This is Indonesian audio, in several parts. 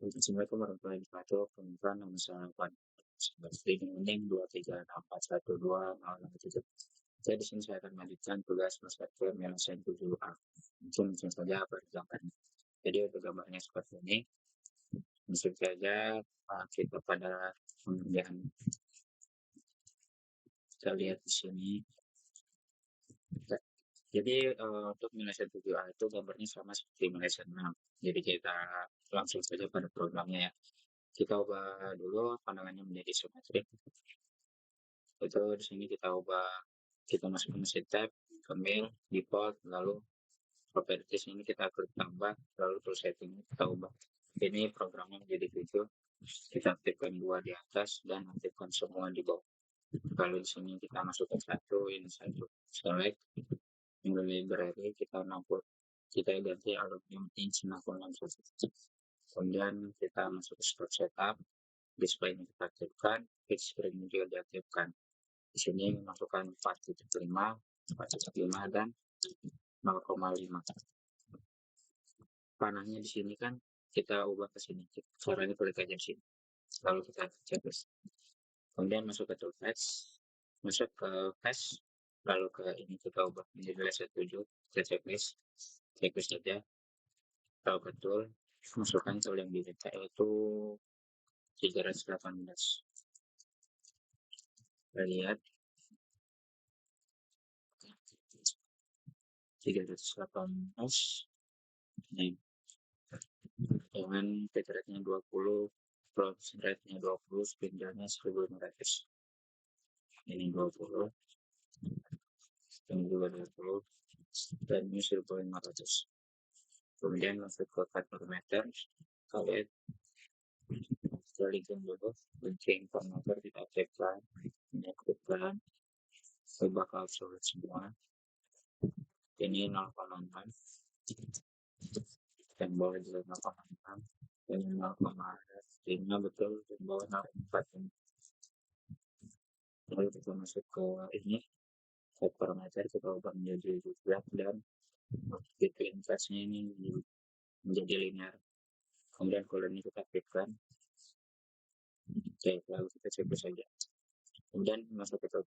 Assalamualaikum warahmatullahi wabarakatuh. Pemirsa, nama saya Pak. Seperti mending 236412067. Jadi di sini saya akan melanjutkan tugas perspektif penyelesaian 7A. Mungkin langsung saja persilakan. Jadi untuk gambarnya seperti ini. Langsung saja kita pada pengerjaan. Kita lihat di sini. Jadi untuk penyelesaian 7A itu gambarnya sama seperti penyelesaian 6. Jadi kita langsung saja pada programnya ya. Kita ubah dulu pandangannya menjadi simetrik. Itu di sini kita ubah, kita masukkan mesin tab, ambil default, lalu properties ini kita klik tambah, lalu tool setting kita ubah. Ini programnya menjadi 7. Kita aktifkan 2 di atas dan aktifkan semua di bawah. Kalau di sini kita masukkan satu, ini satu, select, ambil library, kita ganti aluminium ink 96. Kemudian kita masuk ke start setup, display ini kita aktifkan, hit screen juga diaktifkan. Di sini masukkan 4.5, 4.5 dan 0,5. Panahnya di sini kan kita ubah ke sini. Caranya klik aja di sini. Lalu kita checklist. Kemudian masuk ke tool patch, masuk ke patch, lalu ke ini kita ubah menjadi reset 7, kita checklist saja. Lalu ke tool, masukkan tool yang diminta yaitu 318. Kita lihat 318 ini dengan pitch rate-nya 20, float rate-nya 20, spindle-nya 1500. Ini 20, ini juga 20, dan ini 1500. Kemudian masuk ke cut parameter, kalian kita linking dulu, linking parameter kita aktifkan, ini aktifkan, ubah ke absolute semua. Ini 0,6, dan bawah juga 0,6, ini 0,5, ini betul, dan bawah 0,4. Lalu kita masuk ke ini, set parameter kita ubah menjadi 12 dan gitu investnya ini menjadi linear. Kemudian color ini kita aktifkan. Oke, lalu kita coba saja. Kemudian masuk ke tool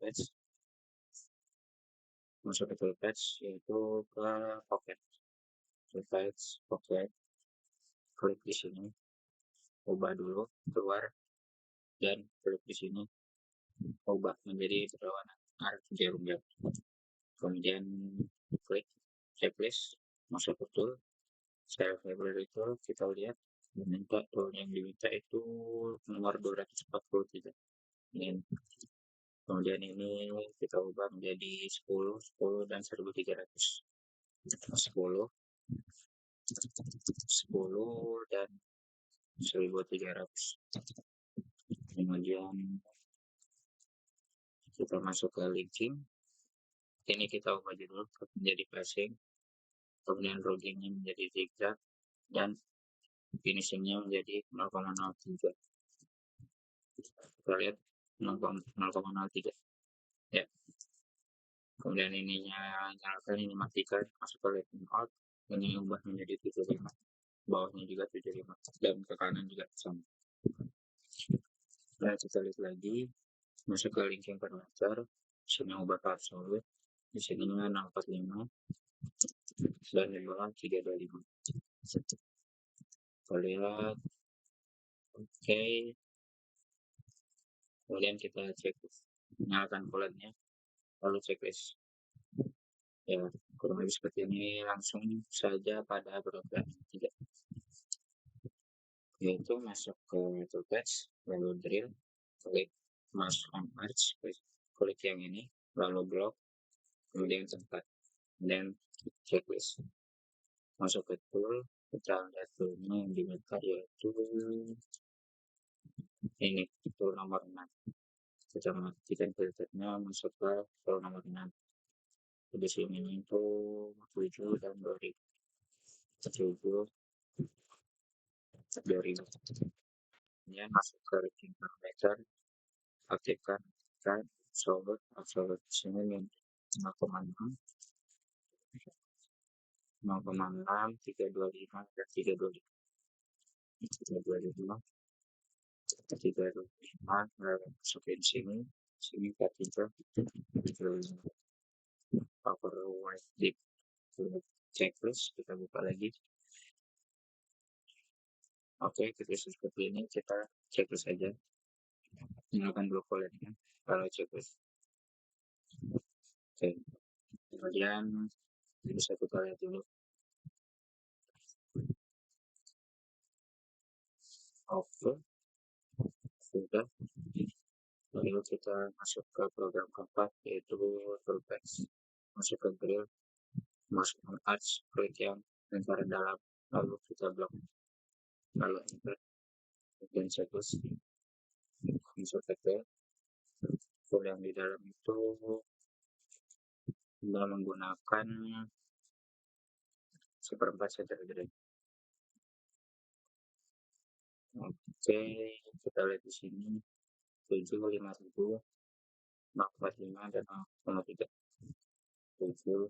patch, yaitu ke pocket. Tool patch, pocket, klik di sini, ubah dulu keluar, dan klik di sini, ubah menjadi berwarna arah jarum jam. Kemudian klik checklist, masuk ke tool, style library tool, kita lihat diminta tool yang diminta itu nomor 243. Ini. Kemudian ini kita ubah menjadi 10, 10 dan 1300. 10, 10 dan 1300. Kemudian kita masuk ke linking. Ini kita ubah dulu menjadi passing. Kemudian rollingnya menjadi zigzag dan finishingnya menjadi 0,03. Kita lihat 0,03. Ya. Kemudian ininya nyalakan, ini matikan, masuk ke lightning out, ini ubah menjadi 75, bawahnya juga 75, dan ke kanan juga sama. Nah, kita lihat lagi, masuk ke linking parameter, sini ubah ke absolute, di sini 045, dan di bawah 325. Kita lihat, oke. Kemudian kita cek, nyalakan polanya, lalu checklist. Ya, kurang lebih seperti ini, langsung saja pada program 3. Yaitu masuk ke tool patch, lalu drill, klik mask on arch, klik yang ini, lalu block, kemudian tempat, dan checklist. Masuk ke tool, kita lihat toolnya yang diminta yaitu ini, tool nomor 6. Kita matikan filternya, masuk ke tool nomor 6. Di sini itu 7 dan 2000. 7, 2000. Kemudian masuk ke ranking parameter, aktifkan absolute sini 0,6, 0,6, 325 dan 325. 325, 325, masukin sini, sini K3, terus power white deep checklist, kita buka lagi. Oke, checklist seperti ini, kita checklist saja. Nyalakan dulu volleynya, kalau checklist. Oke, kemudian bisa kita lihat dulu. Oke, sudah. Lalu kita masuk ke program keempat, yaitu Toolpath. Masuk ke drill, masuk ke arch, klik yang lingkaran dalam, lalu kita blok, lalu enter, dan checklist, insert ke tool yang di dalam itu kita menggunakan seperempat center grid. Oke, kita lihat di sini 750, 445 dan 0,3. 7,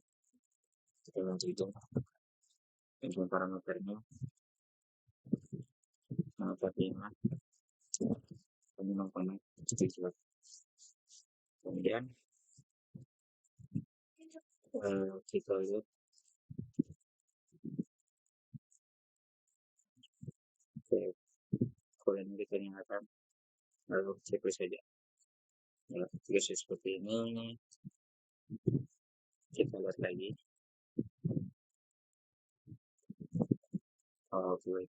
kita hitung untuk parameternya 0,45 dan 0,7. Kemudian kita lihat kalau ini kita nyalakan, lalu checklist saja. Ya, checklist seperti ini. Kita lihat lagi. Oke,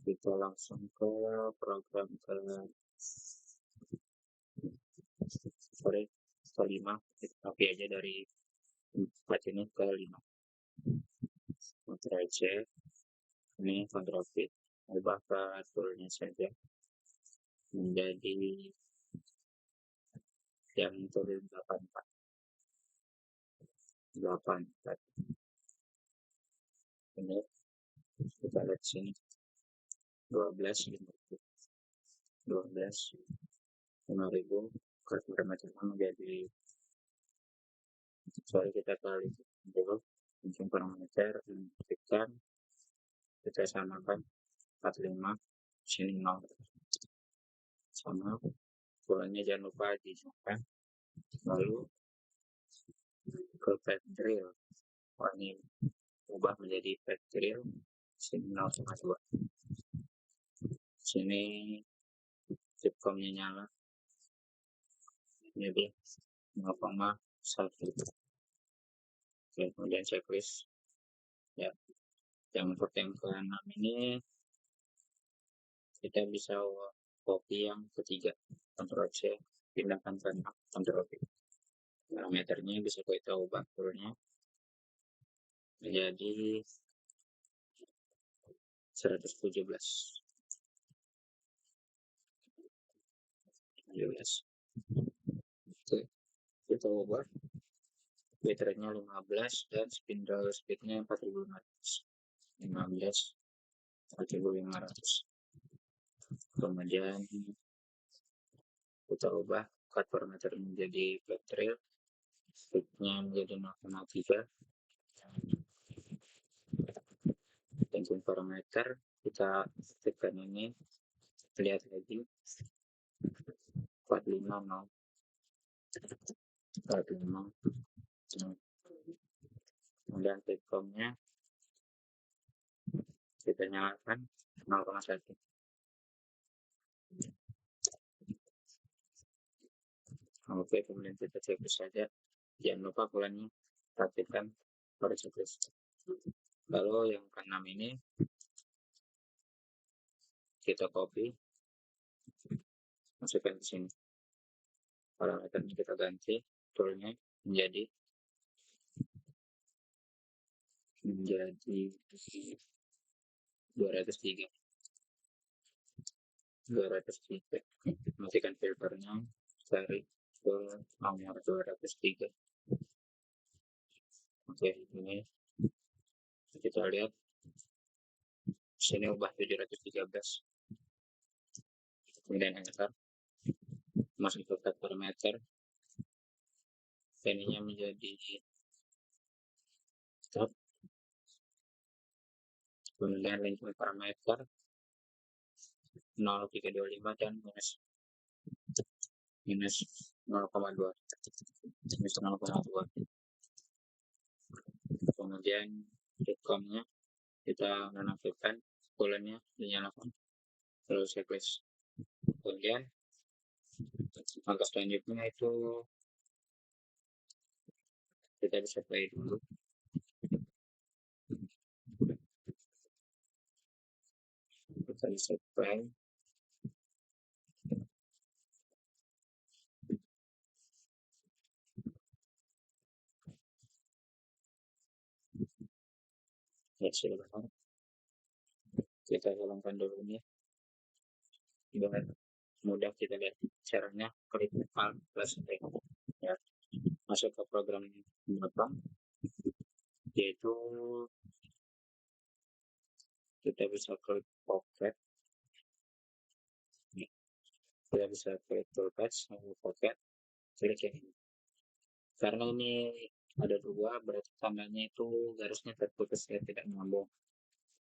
kita langsung ke program ke 5. Kita copy aja dari 4 ini ke 5. Ctrl C, ini Ctrl V, ubah ke toolnya saja menjadi yang turun 84. Ini kita lihat sini 12 5.000 parameternya menjadi, sorry, kita kali dulu ujung parameter, tekan, kita samakan 45, sini 0 sama bolanya, jangan lupa disamakan, lalu ke pad drill, ini ubah menjadi pad drill, sini 0,2, sini chipcomnya nyala jadi 0,1. Kemudian checklist ya. Yang untuk yang ke-6 ini kita bisa copy yang ketiga, Ctrl C, pindahkan ke 6, Ctrl V. Parameternya bisa kita ubah turunnya menjadi 117. Oke, kita ubah baterainya 15 dan spindle speednya 4500. 15 4500. Kemudian kita ubah cut parameter menjadi flat trail, speednya menjadi 0,3, tension parameter kita tekan ini, lihat lagi 450, 450. Kemudian platformnya kita nyalakan 0,1. Oke, kemudian kita checklist saja, jangan lupa polanya perhatikan pada checklist. Lalu yang ke-6 ini kita copy, masukkan ke sini, parameternya kita ganti toolnya menjadi 203. Matikan filternya, cari ke nomor 203. Oke, ini kita lihat sini ubah 713, kemudian enter, masuk ke parameter, ininya menjadi stop, kemudian lingkungan parameter 0,325 dan minus 0,2 minus 0,2. Kemudian rekomnya kita menonaktifkan, bulannya dinyalakan, lalu checklist. Kemudian langkah selanjutnya itu kita bisa play dulu. Kita bisa play. Ya sudah, kita jalankan dulu nih. Dengan mudah kita lihat caranya, klik Alt plus T ya, masuk ke program memotong, yaitu kita bisa klik pocket, kita bisa klik toolpath sama pocket, klik yang ini. Karena ini ada dua, berarti tandanya itu garisnya terputus ya, tidak nyambung.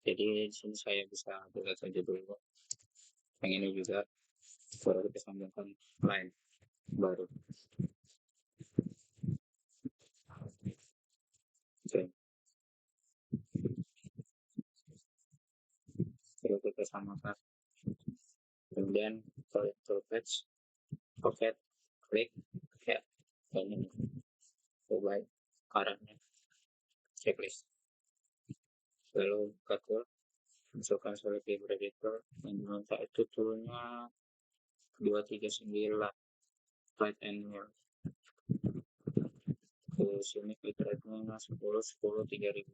Jadi di sini saya bisa buka saja dulu. Yang ini juga baru kita sambungkan line baru. Oke. Baru kita samakan. Kemudian klik toolpath, pocket, klik ya, ini ubah arahnya, checklist. Lalu buka tool, masukkan sebagai editor, dan minta itu toolnya 239 right and wheel. Ke sini klik rate-nya 10 10 3000,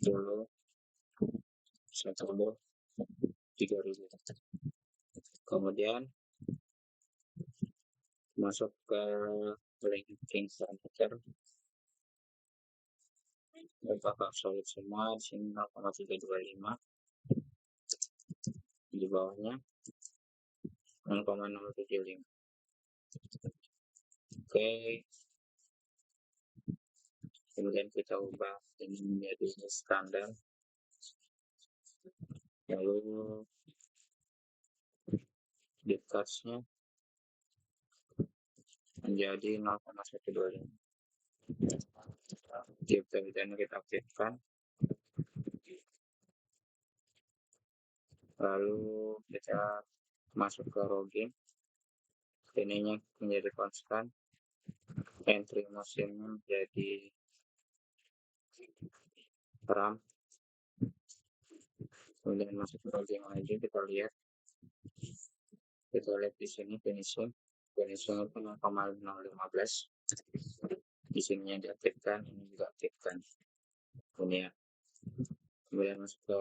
10 1 3000. Kemudian masuk ke linking parameter, apakah solid semua. Di sini 0,325, di bawahnya 0,075. Oke, kemudian kita ubah ini menjadi standar, lalu dikasnya menjadi 0,125. Dan kita aktifkan, lalu kita masuk ke login, ininya menjadi konstan, entry motionnya menjadi RAM. Kemudian masuk ke login lagi, kita lihat di sini finishing itu 0,015. Di sini yang diaktifkan, ini juga aktifkan. Kemudian masuk ke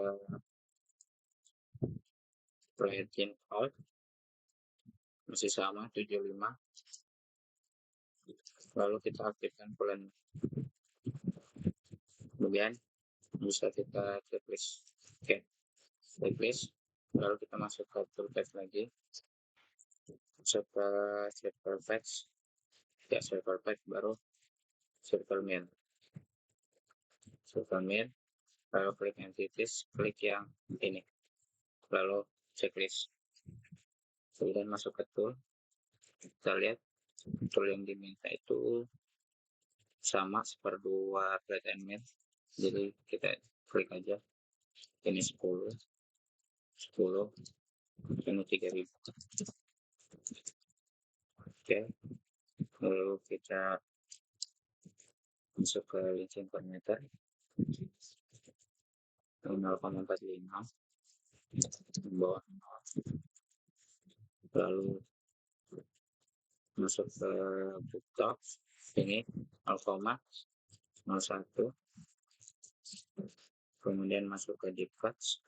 plugin out, masih sama 75. Lalu kita aktifkan bulan. Kemudian bisa kita checklist. Oke, checklist. Lalu kita masuk ke toolpath lagi, masuk ke circle patch ya, circle patch baru circle main, lalu klik entities, klik yang ini, lalu checklist. Kemudian masuk ke tool, kita lihat tool yang diminta itu sama seperdua flat and main, jadi kita klik aja ini 10 ini 3000. Oke, lalu kita masuk ke linking parameter 0,45 bawah 0. Lalu masuk ke booktok, ini 0,01. Kemudian masuk ke dipatch,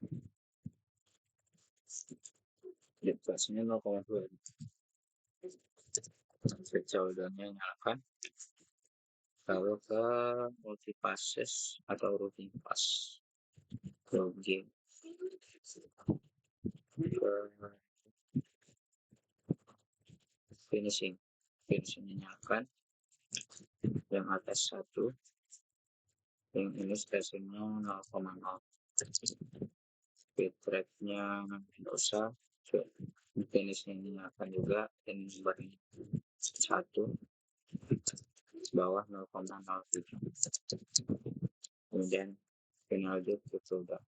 nya 0,2. Switch holdernya nyalakan, lalu ke multipasses atau routing pass, login, finishing nyalakan, yang atas 1, yang ini stasiunnya 0,0. Speed rate-nya nggak usah. Finishnya ini akan juga dan baru satu bawah 0,07. Kemudian penalti itu udah.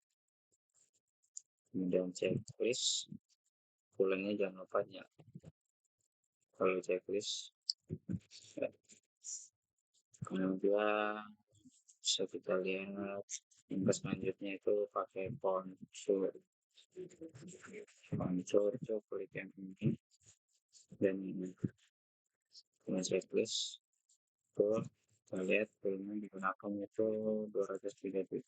Kemudian checklist, pulangnya jangan lupa ya. Kalau checklist, ya. Kemudian bisa kita lihat yang selanjutnya itu pakai font itu klik yang ini dan ini dengan checklist itu kita lihat filmnya digunakan itu 237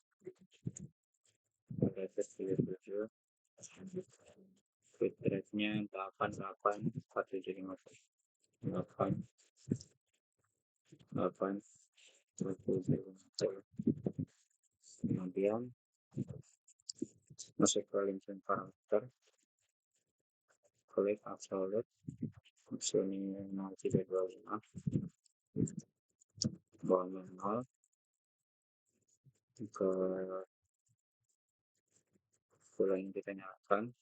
bit rate-nya 88 8 kemudian masuk ke link karakter klik absolute opsinya 0325 bawahnya 0 ke bulan yang kita nyalakan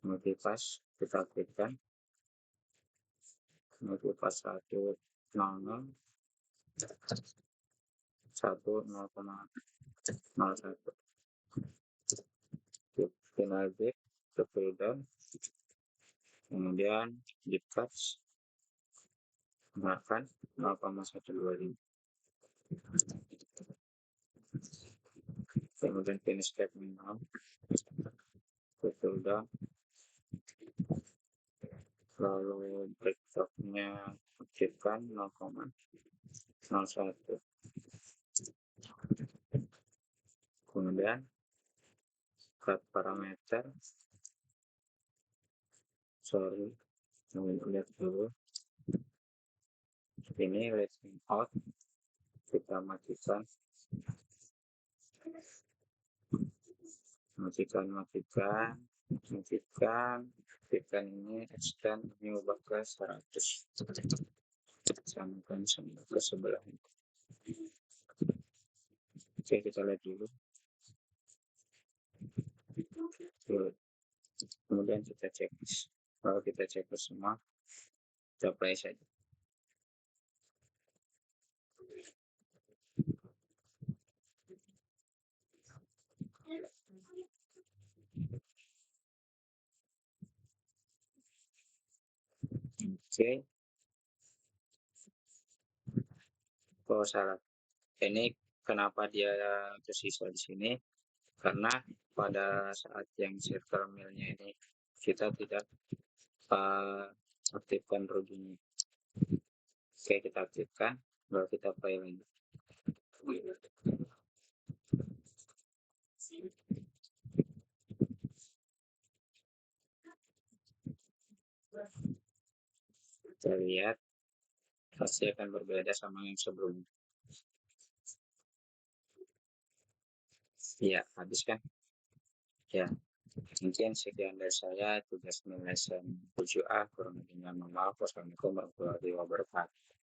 multipass kita aktifkan multipass 100 1,01 final bit ke down kemudian deep touch makan 0,125 kemudian finish cap minimum down lalu breakdownnya aktifkan 0,01 kemudian cut parameter lihat dulu ini letting out kita matikan ini extend ini ubah ke 100 samakan ke sebelah ini. Oke kita lihat dulu kemudian kita cek kalau kita cek semua kita play saja. Oke kalau salah ini kenapa dia tersisa di sini karena pada saat yang circle millnya ini kita tidak aktifkan ruginya. Oke kita aktifkan baru kita play lagi. Kita lihat pasti akan berbeda sama yang sebelumnya. Ya habis kan ya. Mungkin sekian dari saya tugas lesson 7A kurang lebihnya mohon maaf. Wassalamualaikum warahmatullahi wabarakatuh.